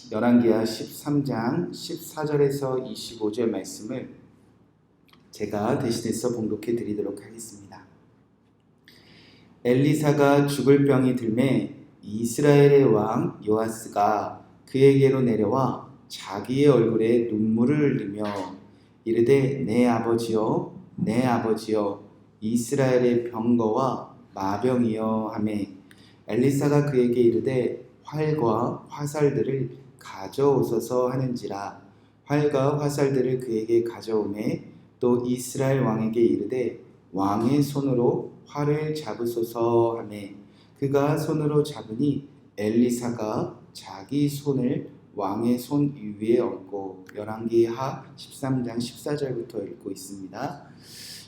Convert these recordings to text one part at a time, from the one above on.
열왕기하 13장 14절에서 25절 말씀을 제가 대신해서 봉독해 드리도록 하겠습니다. 엘리사가 죽을 병이 들매 이스라엘의 왕 요아스가 그에게로 내려와 자기의 얼굴에 눈물을 흘리며 이르되 내 아버지여 내 아버지여 이스라엘의 병거와 마병이여 하매 엘리사가 그에게 이르되 활과 화살들을 가져오소서 하는지라. 활과 화살들을 그에게 가져오매 또 이스라엘 왕에게 이르되 왕의 손으로 활을 잡으소서 하매 그가 손으로 잡으니 엘리사가 자기 손을 왕의 손 위에 얹고 열왕기하 13장 14절부터 읽고 있습니다.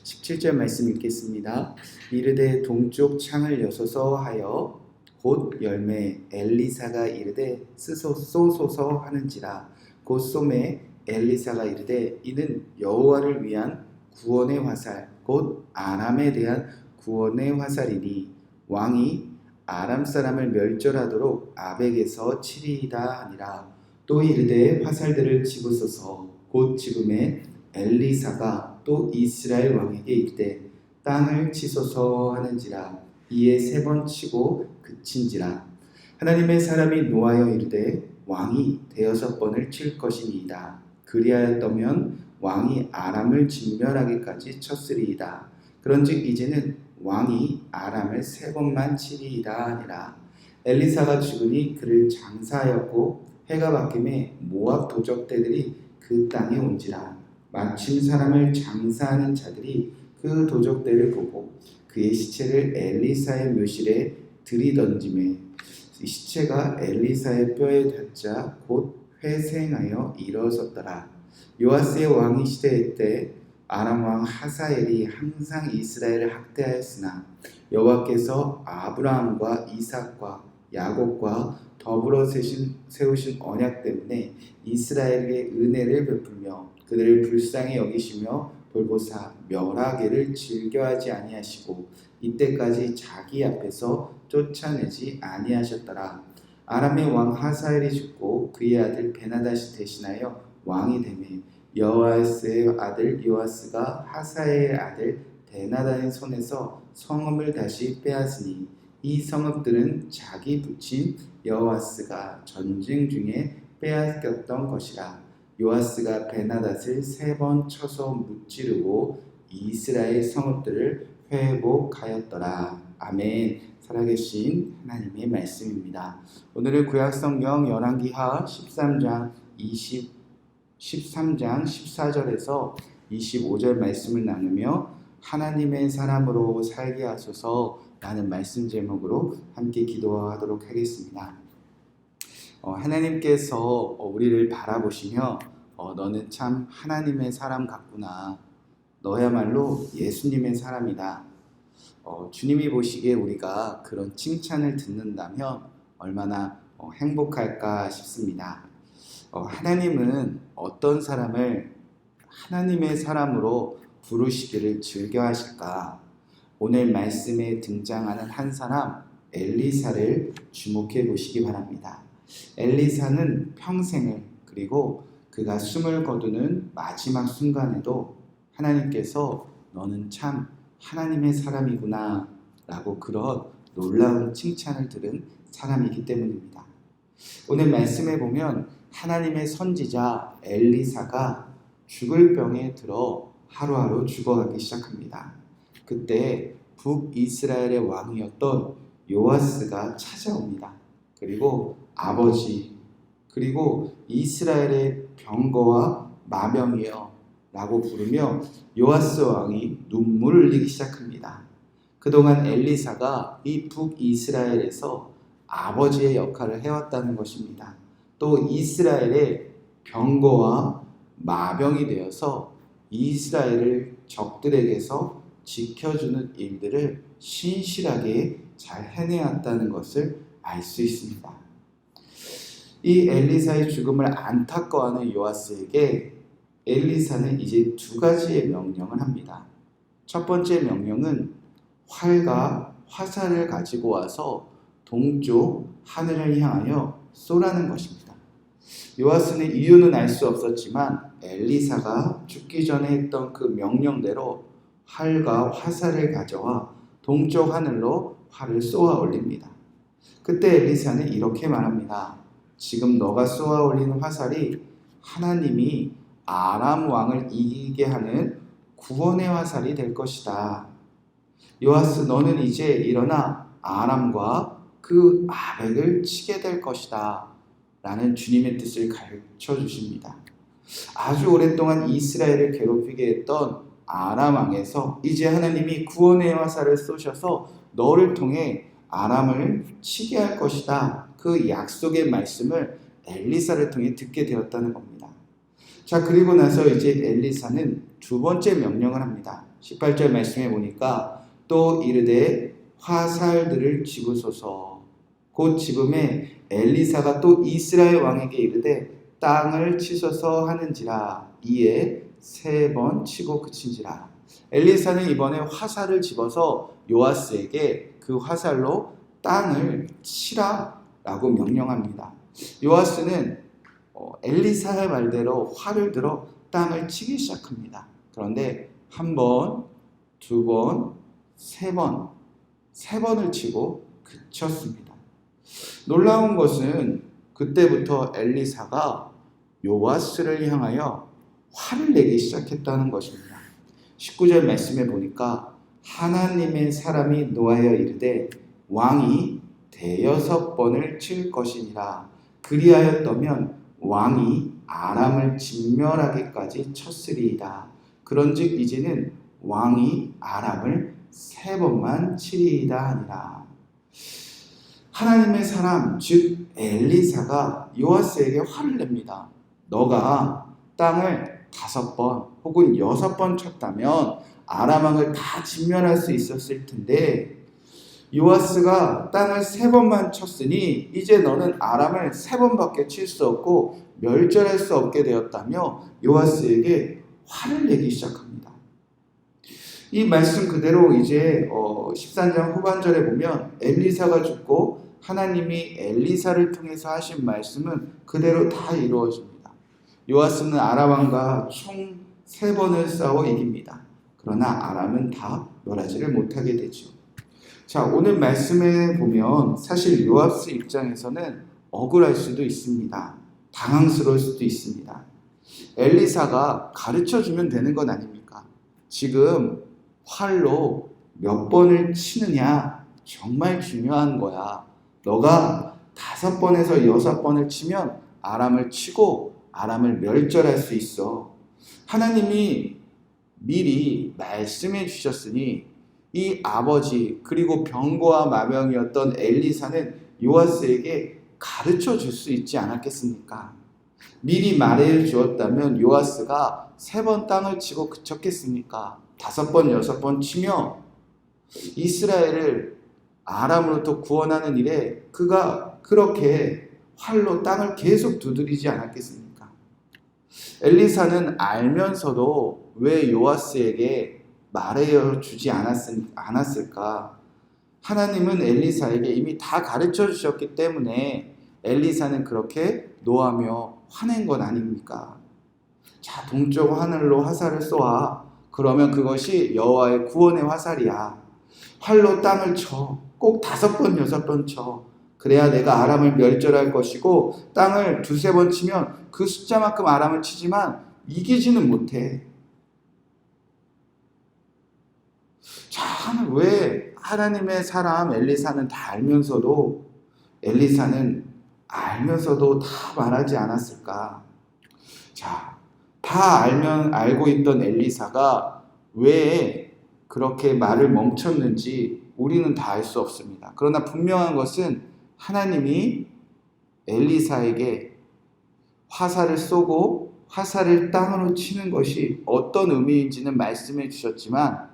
17절 말씀 읽겠습니다. 이르되 동쪽 창을 여소서 하여 곧 열매 엘리사가 이르되 쏘소서 하는지라. 곧 쏘매 엘리사가 이르되 이는 여호와를 위한 구원의 화살 곧 아람에 대한 구원의 화살이니 왕이 아람 사람을 멸절하도록 아벡에서 치리이다 하니라. 또 이르되 화살들을 집으소서. 곧 집음에 엘리사가 또 이스라엘 왕에게 이르되 땅을 치소서 하는지라. 이에 3번 치고 그친지라. 하나님의 사람이 노하여 이르되 왕이 6번을 칠 것이니이다. 그리하였더면 왕이 아람을 진멸하기까지 쳤으리이다. 그런즉 이제는 왕이 아람을 3번만 치리이다 하니라. 엘리사가 죽으니 그를 장사하였고 해가 바뀌매 모압 도적대들이 그 땅에 온지라. 마침 사람을 장사하는 자들이 그 도적대를 보고 그의 시체를 엘리사의 묘실에 들이던지매 이 시체가 엘리사의 뼈에 닿자 곧 회생하여 일어섰더라. 요아스의 왕이 시대 때 아람 왕 하사엘이 항상 이스라엘을 학대하였으나 여호와께서 아브라함과 이삭과 야곱과 더불어 세우신 언약 때문에 이스라엘에게 은혜를 베풀며 그들을 불쌍히 여기시며 볼보사 멸하기를 즐겨하지 아니하시고 이때까지 자기 앞에서 쫓아내지 아니하셨더라. 아람의 왕 하사엘이 죽고 그의 아들 베나다시 대신하여 왕이 되매 여호아스의 아들 요아스가 하사엘의 아들 베나다의 손에서 성읍을 다시 빼앗으니 이 성읍들은 자기 부친 여호아스가 전쟁 중에 빼앗겼던 것이라. 요아스가 베나닷을 3번 쳐서 무찌르고 이스라엘 성읍들을 회복하였더라. 아멘. 살아계신 하나님의 말씀입니다. 오늘은 구약성경 열왕기하 13장 14절에서 25절 말씀을 나누며 하나님의 사람으로 살게 하소서 라는 말씀 제목으로 함께 기도하도록 하겠습니다. 하나님께서 우리를 바라보시며 너는 참 하나님의 사람 같구나. 너야말로 예수님의 사람이다. 주님이 보시기에 우리가 그런 칭찬을 듣는다면 얼마나 행복할까 싶습니다. 하나님은 어떤 사람을 하나님의 사람으로 부르시기를 즐겨하실까? 오늘 말씀에 등장하는 한 사람 엘리사를 주목해 보시기 바랍니다. 엘리사는 평생을 그리고 그가 숨을 거두는 마지막 순간에도 하나님께서 너는 참 하나님의 사람이구나 라고 그런 놀라운 칭찬을 들은 사람이기 때문입니다. 오늘 말씀에 보면 하나님의 선지자 엘리사가 죽을 병에 들어 하루하루 죽어가기 시작합니다. 그때 북이스라엘의 왕이었던 요아스가 찾아옵니다. 그리고 아버지 그리고 이스라엘의 병거와 마병이여 라고 부르며 요아스 왕이 눈물을 흘리기 시작합니다. 그동안 엘리사가 이 북이스라엘에서 아버지의 역할을 해왔다는 것입니다. 또 이스라엘의 병거와 마병이 되어서 이스라엘을 적들에게서 지켜주는 일들을 신실하게 잘 해내왔다는 것을 알 수 있습니다. 이 엘리사의 죽음을 안타까워하는 요아스에게 엘리사는 이제 2가지의 명령을 합니다. 첫 번째 명령은 활과 화살을 가지고 와서 동쪽 하늘을 향하여 쏘라는 것입니다. 요아스는 이유는 알 수 없었지만 엘리사가 죽기 전에 했던 그 명령대로 활과 화살을 가져와 동쪽 하늘로 활을 쏘아 올립니다. 그때 엘리사는 이렇게 말합니다. 지금 너가 쏘아 올리는 화살이 하나님이 아람 왕을 이기게 하는 구원의 화살이 될 것이다. 요아스, 너는 이제 일어나 아람과 그 아벡을 치게 될 것이다. 라는 주님의 뜻을 가르쳐 주십니다. 아주 오랫동안 이스라엘을 괴롭히게 했던 아람 왕에서 이제 하나님이 구원의 화살을 쏘셔서 너를 통해 아람을 치게 할 것이다. 그 약속의 말씀을 엘리사를 통해 듣게 되었다는 겁니다. 자, 그리고 나서 이제 엘리사는 두 번째 명령을 합니다. 18절 말씀에 보니까 또 이르되 화살들을 집으소서. 곧 집음에 엘리사가 또 이스라엘 왕에게 이르되 땅을 치소서 하는지라. 이에 3번 치고 그친지라. 엘리사는 이번에 화살을 집어서 요아스에게 그 화살로 땅을 치라 라고 명령합니다. 요아스는 엘리사의 말대로 활을 들어 땅을 치기 시작합니다. 그런데 한 번, 두 번, 세 번을 치고 그쳤습니다. 놀라운 것은 그때부터 엘리사가 요아스를 향하여 화를 내기 시작했다는 것입니다. 19절 말씀에 보니까 하나님의 사람이 노하여 이르되 왕이 6번을 칠 것이니라. 그리하였더면 왕이 아람을 진멸하기까지 쳤으리이다. 그런즉 이제는 왕이 아람을 3번만 치리이다 하니라. 하나님의 사람 즉 엘리사가 요아스에게 화를 냅니다. 너가 땅을 5번 혹은 6번 쳤다면 아람 왕을 다 진멸할 수 있었을 텐데 요아스가 땅을 3번만 쳤으니 이제 너는 아람을 3번밖에 칠 수 없고 멸절할 수 없게 되었다며 요아스에게 화를 내기 시작합니다. 이 말씀 그대로 이제 13장 후반절에 보면 엘리사가 죽고 하나님이 엘리사를 통해서 하신 말씀은 그대로 다 이루어집니다. 요아스는 아람 왕과 총 3번을 싸워 이깁니다. 그러나 아람은 다 멸하지를 못하게 되죠. 자, 오늘 말씀에 보면 사실 요아스 입장에서는 억울할 수도 있습니다. 당황스러울 수도 있습니다. 엘리사가 가르쳐주면 되는 건 아닙니까? 지금 활로 몇 번을 치느냐 정말 중요한 거야. 너가 5번에서 6번을 치면 아람을 치고 아람을 멸절할 수 있어. 하나님이 미리 말씀해 주셨으니 이 아버지 그리고 병거와 마병이었던 엘리사는 요아스에게 가르쳐 줄 수 있지 않았겠습니까? 미리 말해 주었다면 요아스가 3번 땅을 치고 그쳤겠습니까? 5번, 6번 치며 이스라엘을 아람으로부터 구원하는 일에 그가 그렇게 활로 땅을 계속 두드리지 않았겠습니까? 엘리사는 알면서도 왜 요아스에게 말해 주지 않았을까? 하나님은 엘리사에게 이미 다 가르쳐 주셨기 때문에 엘리사는 그렇게 노하며 화낸 것 아닙니까? 자, 동쪽 하늘로 화살을 쏘아. 그러면 그것이 여호와의 구원의 화살이야. 활로 땅을 쳐. 꼭 5번, 6번 쳐. 그래야 내가 아람을 멸절할 것이고 땅을 2-3번 치면 그 숫자만큼 아람을 치지만 이기지는 못해. 참, 왜 하나님의 사람 엘리사는 다 알면서도 다 말하지 않았을까? 자, 다 알고 있던 엘리사가 왜 그렇게 말을 멈췄는지 우리는 다 알 수 없습니다. 그러나 분명한 것은 하나님이 엘리사에게 화살을 쏘고 화살을 땅으로 치는 것이 어떤 의미인지는 말씀해 주셨지만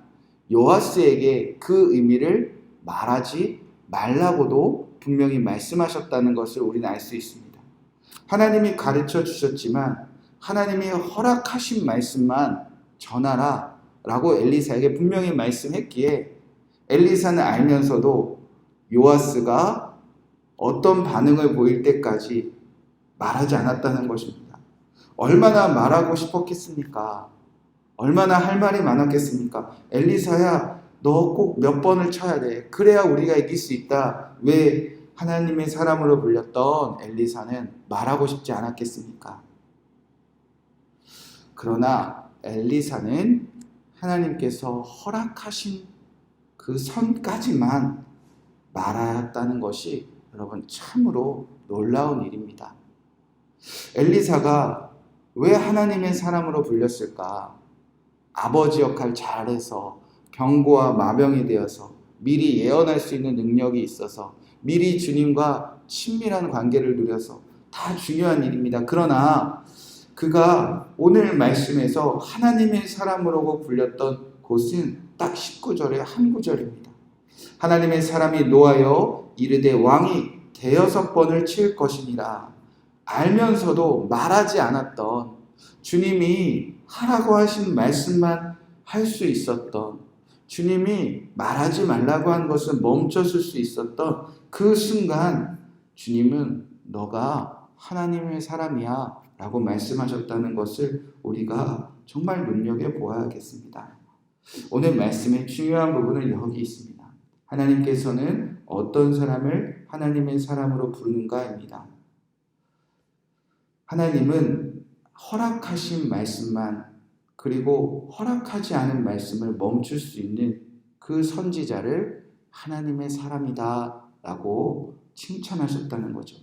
요아스에게 그 의미를 말하지 말라고도 분명히 말씀하셨다는 것을 우리는 알 수 있습니다. 하나님이 가르쳐 주셨지만 하나님이 허락하신 말씀만 전하라 라고 엘리사에게 분명히 말씀했기에 엘리사는 알면서도 요아스가 어떤 반응을 보일 때까지 말하지 않았다는 것입니다. 얼마나 말하고 싶었겠습니까? 얼마나 할 말이 많았겠습니까? 엘리사야, 너 꼭 몇 번을 쳐야 돼. 그래야 우리가 이길 수 있다. 왜 하나님의 사람으로 불렸던 엘리사는 말하고 싶지 않았겠습니까? 그러나 엘리사는 하나님께서 허락하신 그 선까지만 말하였다는 것이 여러분 참으로 놀라운 일입니다. 엘리사가 왜 하나님의 사람으로 불렸을까? 아버지 역할 잘해서 병고와 마병이 되어서 미리 예언할 수 있는 능력이 있어서 미리 주님과 친밀한 관계를 누려서 다 중요한 일입니다. 그러나 그가 오늘 말씀에서 하나님의 사람으로 불렸던 곳은 딱 19절의 한 구절입니다. 하나님의 사람이 노하여 이르되 왕이 대여섯 번을 칠 것이니라. 알면서도 말하지 않았던, 주님이 하라고 하신 말씀만 할 수 있었던, 주님이 말하지 말라고 한 것을 멈췄을 수 있었던 그 순간 주님은 너가 하나님의 사람이야 라고 말씀하셨다는 것을 우리가 정말 눈여겨보아야겠습니다. 오늘 말씀의 중요한 부분은 여기 있습니다. 하나님께서는 어떤 사람을 하나님의 사람으로 부르는가입니다. 하나님은 허락하신 말씀만, 그리고 허락하지 않은 말씀을 멈출 수 있는 그 선지자를 하나님의 사람이다 라고 칭찬하셨다는 거죠.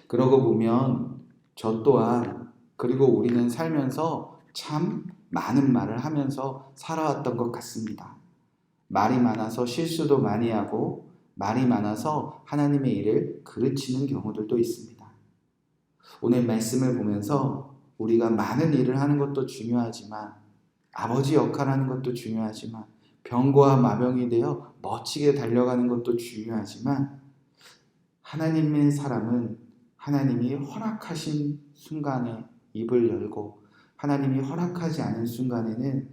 그러고 보면 저 또한, 그리고 우리는 살면서 참 많은 말을 하면서 살아왔던 것 같습니다. 말이 많아서 실수도 많이 하고 말이 많아서 하나님의 일을 그르치는 경우들도 있습니다. 오늘 말씀을 보면서 우리가 많은 일을 하는 것도 중요하지만, 아버지 역할하는 것도 중요하지만, 병고와 마병이 되어 멋지게 달려가는 것도 중요하지만, 하나님의 사람은 하나님이 허락하신 순간에 입을 열고 하나님이 허락하지 않은 순간에는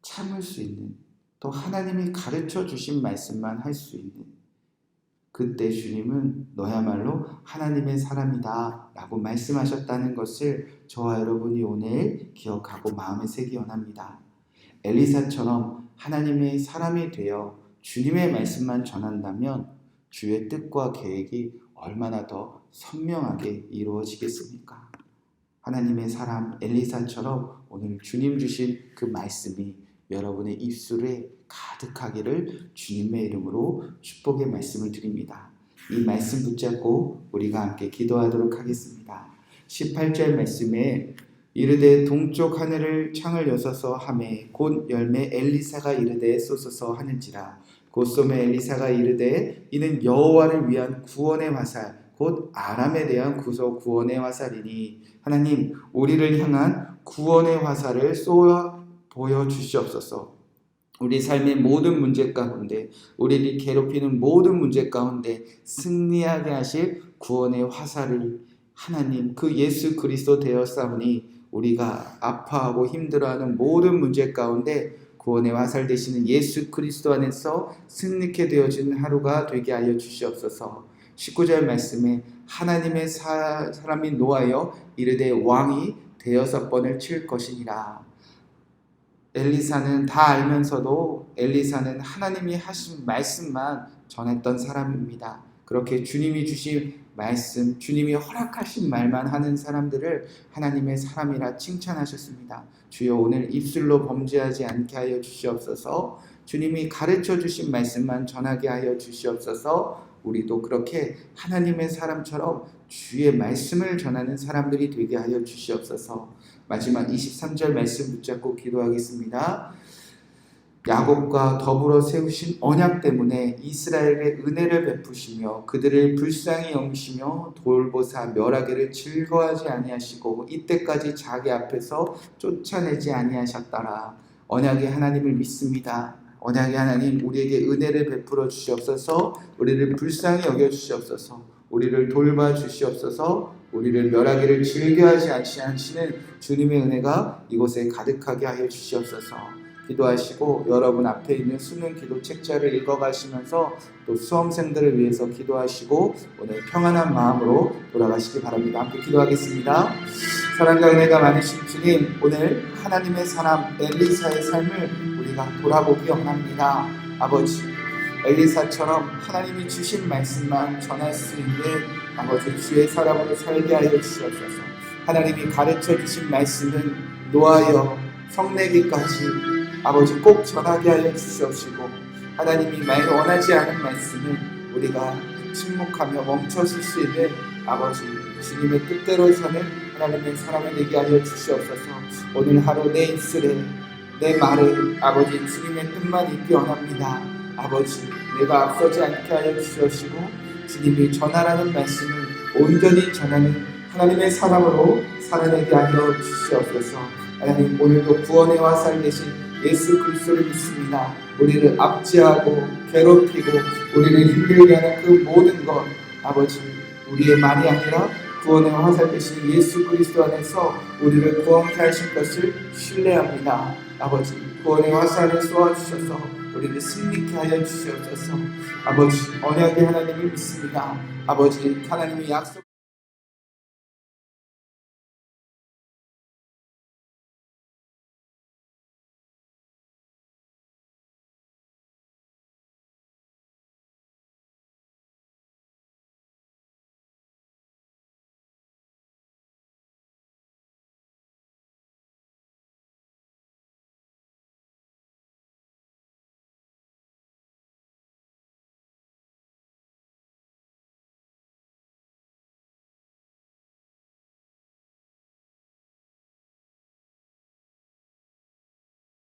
참을 수 있는, 또 하나님이 가르쳐 주신 말씀만 할 수 있는, 그때 주님은 너야말로 하나님의 사람이다 라고 말씀하셨다는 것을 저와 여러분이 오늘 기억하고 마음에 새기 원합니다. 엘리사처럼 하나님의 사람이 되어 주님의 말씀만 전한다면 주의 뜻과 계획이 얼마나 더 선명하게 이루어지겠습니까? 하나님의 사람 엘리사처럼 오늘 주님 주신 그 말씀이 여러분의 입술에 가득하기를 주님의 이름으로 축복의 말씀을 드립니다. 이 말씀 붙잡고 우리가 함께 기도하도록 하겠습니다. 18절 말씀에 이르되 동쪽 하늘을 창을 여서서 하매 곧 열매 엘리사가 이르되 쏘소서 하는지라. 곧 쏘매 엘리사가 이르되 이는 여호와를 위한 구원의 화살 곧 아람에 대한 구원의 화살이니. 하나님, 우리를 향한 구원의 화살을 쏘아 보여주시옵소서. 우리 삶의 모든 문제 가운데, 우리를 괴롭히는 모든 문제 가운데 승리하게 하실 구원의 화살을 하나님, 그 예수 그리스도 되었사오니 우리가 아파하고 힘들어하는 모든 문제 가운데 구원의 화살 되시는 예수 그리스도 안에서 승리케 되어진 하루가 되게 하여 주시옵소서. 19절 말씀에 하나님의 사람이 노하여 이르되 왕이 대여섯 번을 칠 것이니라. 엘리사는 다 알면서도 엘리사는 하나님이 하신 말씀만 전했던 사람입니다. 그렇게 주님이 주신 말씀, 주님이 허락하신 말만 하는 사람들을 하나님의 사람이라 칭찬하셨습니다. 주여, 오늘 입술로 범죄하지 않게 하여 주시옵소서. 주님이 가르쳐 주신 말씀만 전하게 하여 주시옵소서. 우리도 그렇게 하나님의 사람처럼 주의 말씀을 전하는 사람들이 되게 하여 주시옵소서. 마지막 23절 말씀 붙잡고 기도하겠습니다. 야곱과 더불어 세우신 언약 때문에 이스라엘의 은혜를 베푸시며 그들을 불쌍히 여기시며 돌보사 멸하기를 즐거워하지 아니하시고 이때까지 자기 앞에서 쫓아내지 아니하셨더라. 언약의 하나님을 믿습니다. 언약의 하나님, 우리에게 은혜를 베풀어 주시옵소서. 우리를 불쌍히 여겨 주시옵소서. 우리를 돌봐 주시옵소서. 우리를 멸하기를 즐겨하지 않으시는 주님의 은혜가 이곳에 가득하게 하여 주시옵소서. 기도하시고 여러분 앞에 있는 수능 기도 책자를 읽어가시면서 또 수험생들을 위해서 기도하시고 오늘 평안한 마음으로 돌아가시기 바랍니다. 함께 기도하겠습니다. 사랑과 은혜가 많으신 주님, 오늘 하나님의 사람 엘리사의 삶을 우리가 돌아보기 원합니다. 아버지, 엘리사처럼 하나님이 주신 말씀만 전할 수 있는 아버지 주의 사람으로 살게 하여 주시옵소서. 하나님이 가르쳐 주신 말씀은 노하여 성내기까지 아버지 꼭 전하게 하여 주시옵시고, 하나님이 원하지 않은 말씀은 우리가 침묵하며 멈춰설 수 있는 아버지 주님의 뜻대로 사는 하나님의 사람이 되게 하여 주시옵소서. 오늘 하루 내 입술에 내 말에 아버지 주님의 뜻만 있기 원합니다. 아버지, 내가 앞서지 않게 하여 주시옵시고 주님이 전하라는 말씀을 온전히 전하는 하나님의 사람으로 살아내게 하여 주시옵소서. 하나님, 오늘도 구원의 화살 되신 예수 그리스도를 믿습니다. 우리를 압제하고 괴롭히고 우리를 힘들게 하는 그 모든 것, 아버지, 우리의 말이 아니라 구원의 화살 되신 예수 그리스도 안에서 우리를 구원케 하실 것을 신뢰합니다. 아버지, 구원의 화살을 쏘아주셔서 우리를 승리케 하여 주시옵소서. 아버지, 언약의 하나님을 믿습니다. 아버지, 하나님의 약속